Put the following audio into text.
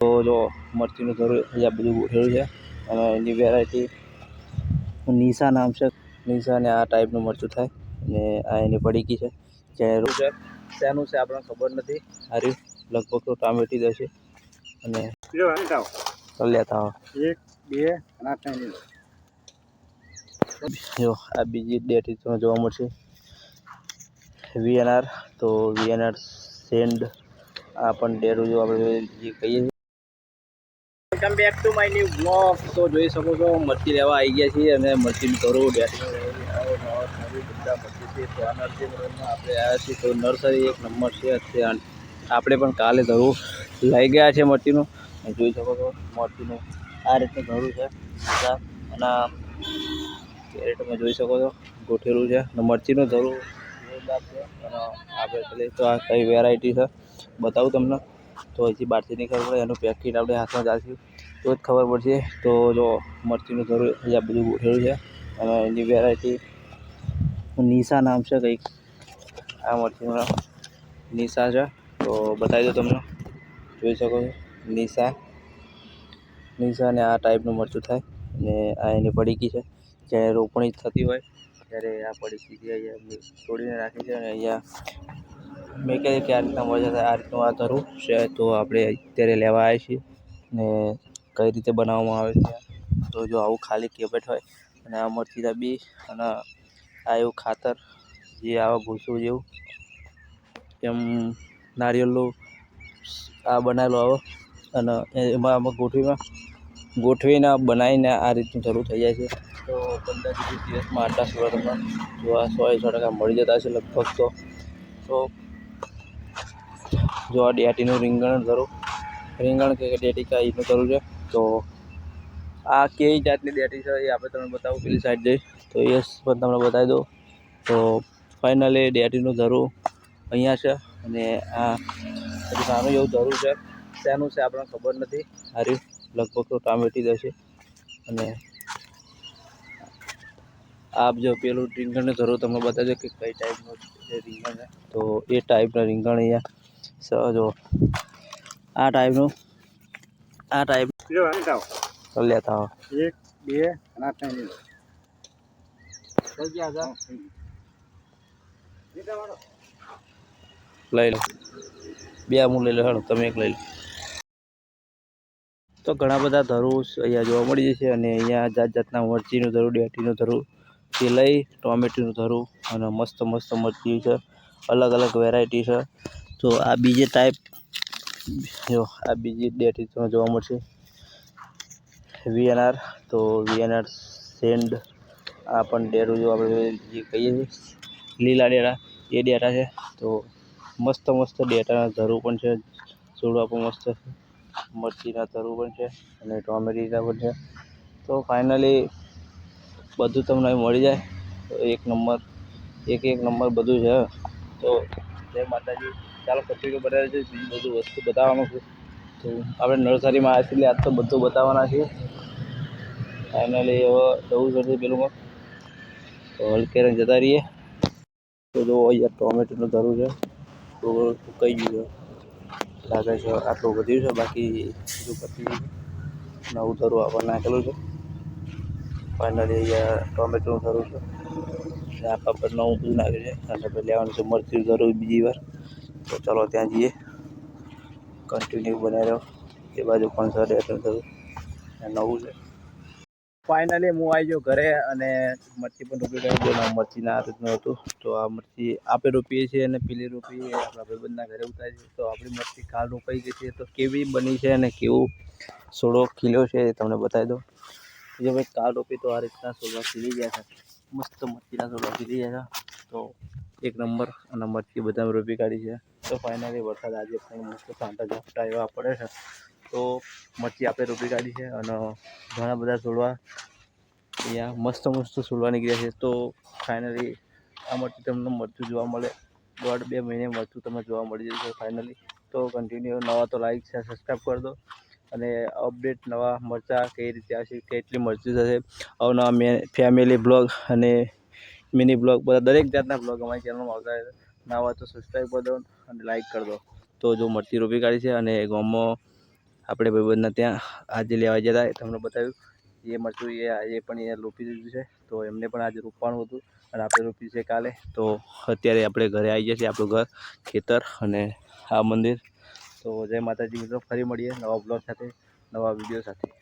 તો જો મરચીનું ધરું અહીંયા બધું ગોઠવેલું છે અને એની વેરાયટી નિશા નામ છે. નિશાને આ ટાઈપનું મરચું થાય અને આ એની પડીકી છે. ચહેરું છે શેનું છે આપણને ખબર નથી. હારી લગભગ તો ટામેટી દેશે અને લેતા એક બે જો આ બીજી ડેટી તમને જોવા મળશે વીએનઆર. તો વીએનઆર સેન્ડ આ પણ ડેરું જો આપણે જે કહીએ છીએ. Welcome back to my new blog. તો જોઈ શકો છો મરચી લેવા આવી ગયા છીએ અને મરચીનું ધરું ડેટી બધા મરચી છે. તો આ નર્સરી આપણે આવ્યા છીએ તો નર્સરી એક નંબર છે. આપણે પણ કાલે ધરું લઈ ગયા છે મરચીનું. જોઈ શકો છો મરચીનું આ રીતનું ધરું છે અને કેરેટમાં જોઈ શકો છો ગોઠેલું છે અને મરચીનું ધરું જોરદાર છે. અને આપણે તો આ કઈ વેરાયટી છે બતાવું તમને. તો અહીંથી બહારથી નહીં ખબર પડે, એનું પેકેટ આપણે હાથમાં ચાલશું તો જ ખબર પડશે. તો જો મરચીનું ધરું અહીંયા બધું ગોઠવેલું છે અને એની વેરાયટી નિશા નામ છે કંઈક. આ મરચીનું નામ નિશા છે. તો બતાવી દો તમને, જોઈ શકો છો નિશાને આ ટાઈપનું મરચું થાય અને આ એની પડીકી છે. જ્યારે રોપણી થતી હોય ત્યારે આ પડીકી અહીંયા તોડીને રાખી છે અને અહીંયા મેં કહ્યું કે આ રીતના મજા થાય. આ રીતનું આ ધરું છે. તો આપણે અત્યારે લેવા આવ્યા છીએ ને કઈ રીતે બનાવવામાં આવે છે. તો જો આવું ખાલી કેબેટ હોય અને આ મરચી દાબી અને આ એવું ખાતર જે આવા ભૂસું જેવું એમ નારિયેળનું આ બનાવેલો આવો અને એમાં આમાં ગોઠવીને બનાવીને આ રીતનું ધરું થઈ જાય છે. તો 15-20 દિવસમાં આટલા સુરત તમને જો આ 100% મળી જતા હશે લગભગ. તો જો આ ડેટીનું રીંગણ ધરું રીંગણ કે ડેટી કાંઈનું ધરું છે. તો આ કેવી જાતની ડેટી છે એ આપણે તમને બતાવું પેલી સાઈડ જઈ તો એ પણ તમને બતાવી દઉં. તો ફાઇનલી ડેટીનું ધરું અહીંયા છે અને આ હજી નાનું એવું ધરું છે. શેનું છે આપણને ખબર નથી. હારી લગભગ તો ટામેટી દેશે અને આપ જો પેલું રીંગણનું ધરું તમને બતાવજો કે કઈ ટાઈપનું રીંગણ છે. તો એ ટાઈપના રીંગણ અહીંયા જો આ ટાઈપનું લેતા એક બે લઈ લો બે હું લઈ લો હેડો તમે એક લઈ લો. તો ઘણા બધા ધરું અહીંયા જોવા મળી જશે અને અહીંયા જાત જાતના મરચીનું ધરું ડેટીનું ધરું તે લઈ ટોમેટોનું ધરું અને મસ્ત મસ્ત મરચી છે. અલગ અલગ વેરાયટી છે. તો આ બીજી ટાઈપ જો આ બીજી ડેટી તમને જોવા મળશે વીએનઆર. તો વીએનઆર સેન્ડ આ પણ ડેરું જો આપણે જે કહીએ છીએ લીલા ડેટા એ ડેટા છે. તો મસ્ત મસ્ત ડેટાના ધરું પણ છે. છોડવા પણ મસ્ત છે. મરચીના ધરું પણ છે અને ટોમેટીના પણ છે. તો ફાઇનલી બધું તમને અહીં મળી જાય. તો એક નંબર બધું છે. તો જય માતાજી. ચાલો પછી બતાવે છે બીજું બધું વસ્તુ બતાવવાનું છે. તો આપણે નર્સરીમાં આવ્યા છીએ આજ તો બધું બતાવવાના છીએ. ફાઇનલી હવે જવું પડશે પેલુંમાં તો હલકે જતા રહીએ. તો જો અહીંયા ટોમેટોનું ધરું છે. તો સુકાઈ ગયું છે લાગે છે. આટલું વધ્યું છે બાકી બીજું પછી નવું ધરું આપણને નાખેલું છે. ફાઇનલી અહીંયા ટોમેટોનું ધરું છે અને આ પાપડ નવું બધું નાખ્યું છે અને આપણે લેવાનું છે મરચીનું ધરું બીજી વાર. તો ચાલો ત્યાં જઈએ. કન્ટિન્યુ બનાવી રહ્યો એ બાજુ પણ છે ડેટીનું ધરું નવું છે. ફાઇનલી હું આવી ગયો ઘરે અને મરચી પણ રોપી ગયો. મરચીના આ રીતનું હતું. તો આ મરચી આપણે રોપીએ છીએ અને પેલી રોપી આપણા ભાઈબંધના ઘરે ઉતારી છે. તો આપણી મરચી કાલ રોપાઈ ગઈ છે. તો કેવી બની છે અને કેવું છોડો ખીલ્યો છે એ તમને બતાવી દો. જો ભાઈ કાલ રોપી તો આ રીતના છોડવા ખીલી ગયા છે. મસ્ત મરચીના છોડવા ખીલી ગયા છે. તો એક નંબર અને મરચી બધા રોપી કાઢી છે. તો ફાઇનલી વરસાદ આજે પણ મસ્ત છાંટા ઝાપટા એવા પડે છે. તો મરચી આપણે રોપી કાઢી છે અને ઘણા બધા છોડવા અહીંયા મસ્ત મસ્ત છોડવા નીકળ્યા છે. તો ફાઇનલી આ મરચી તમને મરચું જોવા મળે 1.5-2 મહિને મરચું તમને જોવા મળી જશે ફાઇનલી. તો કન્ટિન્યુ નવા તો લાઈક છે સબસ્ક્રાઈબ કરી દો અને અપડેટ નવા મરચાં કઈ રીતે આવશે કેટલી મરચી થશે અવનવા ફેમિલી બ્લોગ અને મિની બ્લોગ બધા દરેક જાતના બ્લોગ અમારી ચેનલમાં આવતા રહે. ના હોય તો સબસ્ક્રાઈબ કરી દો અને લાઈક કરી દો. તો જો મરચી રોપી કાઢી છે અને ગામમાં આપણે ભાઈબંધના ત્યાં આજે લેવા ગયા હતા તમને બતાવ્યું એ મરચું એ આજે પણ એ રોપી દીધું છે તો એમને પણ આજે રોપવાનું હતું અને આપણે રોપ્યું છે કાલે તો અત્યારે આપણે ઘરે આવી ગયા છીએ આપણું ઘર ખેતર અને આ મંદિર તો જય માતાજી મિત્રો ફરી મળીએ નવા બ્લોગ સાથે નવા વિડીયો સાથે